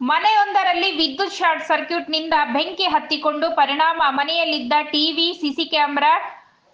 ಮನೆಯೊಂದರಲ್ಲಿ ವಿದ್ಯುತ್ ಶಾರ್ಟ್ ಸರ್ಕ್ಯೂಟ್ನಿಂದ ಬೆಂಕಿ ಹತ್ತಿಕೊಂಡು ಪರಿಣಾಮ ಮನೆಯಲ್ಲಿದ್ದ ಟಿವಿ, ಸಿಸಿ ಕ್ಯಾಮೆರಾ,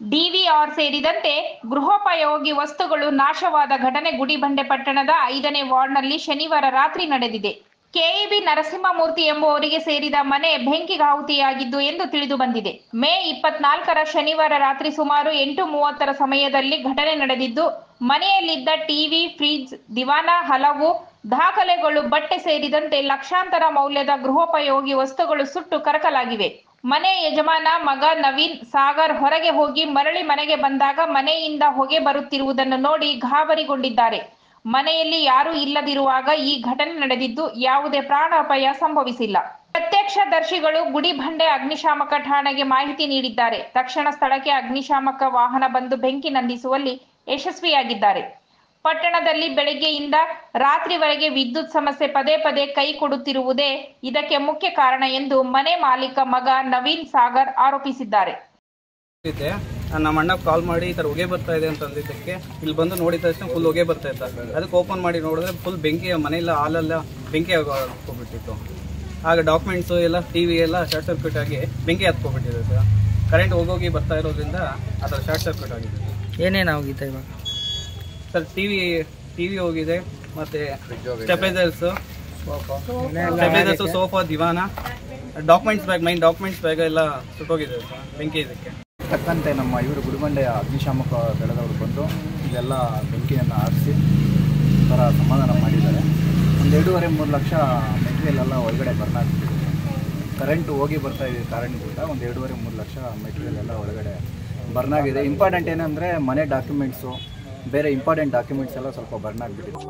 ಡಿವಿಆರ್ ಸೇರಿದಂತೆ ಗೃಹೋಪಯೋಗಿ ವಸ್ತುಗಳು ನಾಶವಾದ ಘಟನೆ ಗುಡಿಬಂಡೆ ಪಟ್ಟಣದ 5ನೇ ವಾರ್ಡ್ನಲ್ಲಿ ಶನಿವಾರ ರಾತ್ರಿ ನಡೆದಿದೆ. ಕೆಇಬಿ ನರಸಿಂಹಮೂರ್ತಿ ಎಂಬುವರಿಗೆ ಸೇರಿದ ಮನೆ ಬೆಂಕಿಗಾಹುತಿಯಾಗಿದ್ದು ಎಂದು ತಿಳಿದು ಬಂದಿದೆ. ಮೇ 24ರ ಶನಿವಾರ ರಾತ್ರಿ ಸುಮಾರು 8:30ರ ಸಮಯದಲ್ಲಿ ಘಟನೆ ನಡೆದಿದ್ದು, ಮನೆಯಲ್ಲಿದ್ದ ಟಿವಿ, ಫ್ರಿಡ್ಜ್, ದಿವಾನ, ಹಲವು ದಾಖಲೆಗಳು, ಬಟ್ಟೆ ಸೇರಿದಂತೆ ಲಕ್ಷಾಂತರ ಮೌಲ್ಯದ ಗೃಹೋಪಯೋಗಿ ವಸ್ತುಗಳು ಸುಟ್ಟು ಕರಕಲಾಗಿವೆ. ಮನೆ ಯಜಮಾನ ಮಗ ನವೀನ್ ಸಾಗರ್ ಹೊರಗೆ ಹೋಗಿ ಮರಳಿ ಮನೆಗೆ ಬಂದಾಗ ಮನೆಯಿಂದ ಹೊಗೆ ಬರುತ್ತಿರುವುದನ್ನು ನೋಡಿ ಗಾಬರಿಗೊಂಡಿದ್ದಾರೆ. ಮನೆಯಲ್ಲಿ ಯಾರೂ ಇಲ್ಲದಿರುವಾಗ ಈ ಘಟನೆ ನಡೆದಿದ್ದು, ಯಾವುದೇ ಪ್ರಾಣಾಪಾಯ ಸಂಭವಿಸಿಲ್ಲ. ಪ್ರತ್ಯಕ್ಷದರ್ಶಿಗಳು ಗುಡಿಬಂಡೆ ಅಗ್ನಿಶಾಮಕ ಠಾಣೆಗೆ ಮಾಹಿತಿ ನೀಡಿದ್ದಾರೆ. ತಕ್ಷಣ ಸ್ಥಳಕ್ಕೆ ಅಗ್ನಿಶಾಮಕ ವಾಹನ ಬಂದು ಬೆಂಕಿ ನಂದಿಸುವಲ್ಲಿ ಯಶಸ್ವಿಯಾಗಿದ್ದಾರೆ. ಪಟ್ಟಣದಲ್ಲಿ ಬೆಳಗ್ಗೆಯಿಂದ ರಾತ್ರಿವರೆಗೆ ವಿದ್ಯುತ್ ಸಮಸ್ಯೆ ಪದೇ ಪದೇ ಕೈ ಕೊಡುತ್ತಿರುವುದೇ ಇದಕ್ಕೆ ಮುಖ್ಯ ಕಾರಣ ಎಂದು ಮನೆ ಮಾಲೀಕ ಮಗ ನವೀನ್ ಸಾಗರ್ ಆರೋಪಿಸಿದ್ದಾರೆ. ನಮ್ಮ ಅಣ್ಣ ಕಾಲ್ ಮಾಡಿ ಈ ಥರ ಹೊಗೆ ಬರ್ತಾ ಇದೆ ಅಂತ ಅಂದಿದ್ದಕ್ಕೆ ಇಲ್ಲಿ ಬಂದು ನೋಡಿದ ತಕ್ಷಣ ಫುಲ್ ಹೊಗೆ ಬರ್ತಾ ಇತ್ತು. ಅದಕ್ಕೆ ಓಪನ್ ಮಾಡಿ ನೋಡಿದ್ರೆ ಫುಲ್ ಬೆಂಕಿ, ಮನೆಯೆಲ್ಲ ಹಾಲೆಲ್ಲ ಬೆಂಕಿ ಹೋಗ್ಬಿಟ್ಟಿತ್ತು. ಆಗ ಡಾಕ್ಯುಮೆಂಟ್ಸು ಎಲ್ಲ ಟಿವಿ ಎಲ್ಲ ಶಾರ್ಟ್ ಸರ್ಕ್ಯೂಟ್ ಆಗಿ ಬೆಂಕಿ ಹತ್ಕೊಬಿಟ್ಟಿದೆ ಸರ್. ಕರೆಂಟ್ ಹೋಗೋಗಿ ಬರ್ತಾ ಇರೋದ್ರಿಂದ ಅದರ ಶಾರ್ಟ್ ಸರ್ಕ್ಯೂಟ್ ಆಗಿದೆ. ಏನೇನಾಗಿದೆ ಇವಾಗ ಸರ್? ಟಿವಿ ಹೋಗಿದೆ, ಮತ್ತೆ ಸ್ಟೆಬಿಲೈಸರ್ಸು, ಸೋಫಾ, ದಿವಾನ, documents bag, main documents bag ಎಲ್ಲ ಸುಟ್ಟೋಗಿದೆ ಸರ್ ಬೆಂಕಿ ಇದಕ್ಕೆ. ತಕ್ಕಂತೆ ನಮ್ಮ ಇವರು ಗುಡಿಬಂಡೆಯ ಅಗ್ನಿಶಾಮಕ ದಳದವರು ಬಂದು ಇದೆಲ್ಲ ಬೆಂಕಿಯನ್ನು ಆರಿಸಿ ಥರ ಸಮಾಧಾನ ಮಾಡಿದ್ದಾರೆ. ಒಂದು 2.5-3 ಲಕ್ಷ ಮೆಟೀರಿಯಲ್ ಎಲ್ಲ ಒಳಗಡೆ ಬರ್ನ್ ಆಗ್ತಿದೆ. ಕರೆಂಟ್ ಹೋಗಿ ಬರ್ತಾ ಇದೆ ಕಾರಣದಿಂದ ಒಂದು 2.5-3 ಲಕ್ಷ ಮೆಟೀರಿಯಲ್ ಎಲ್ಲ ಒಳಗಡೆ ಬರ್ನ್ ಆಗಿದೆ. ಇಂಪಾರ್ಟೆಂಟ್ ಏನಂದರೆ ಮನೆ ಡಾಕ್ಯುಮೆಂಟ್ಸು, ಬೇರೆ ಇಂಪಾರ್ಟೆಂಟ್ ಡಾಕ್ಯುಮೆಂಟ್ಸ್ ಎಲ್ಲ ಸ್ವಲ್ಪ ಬರ್ನ್ ಆಗಿಬಿಟ್ಟಿದೆ.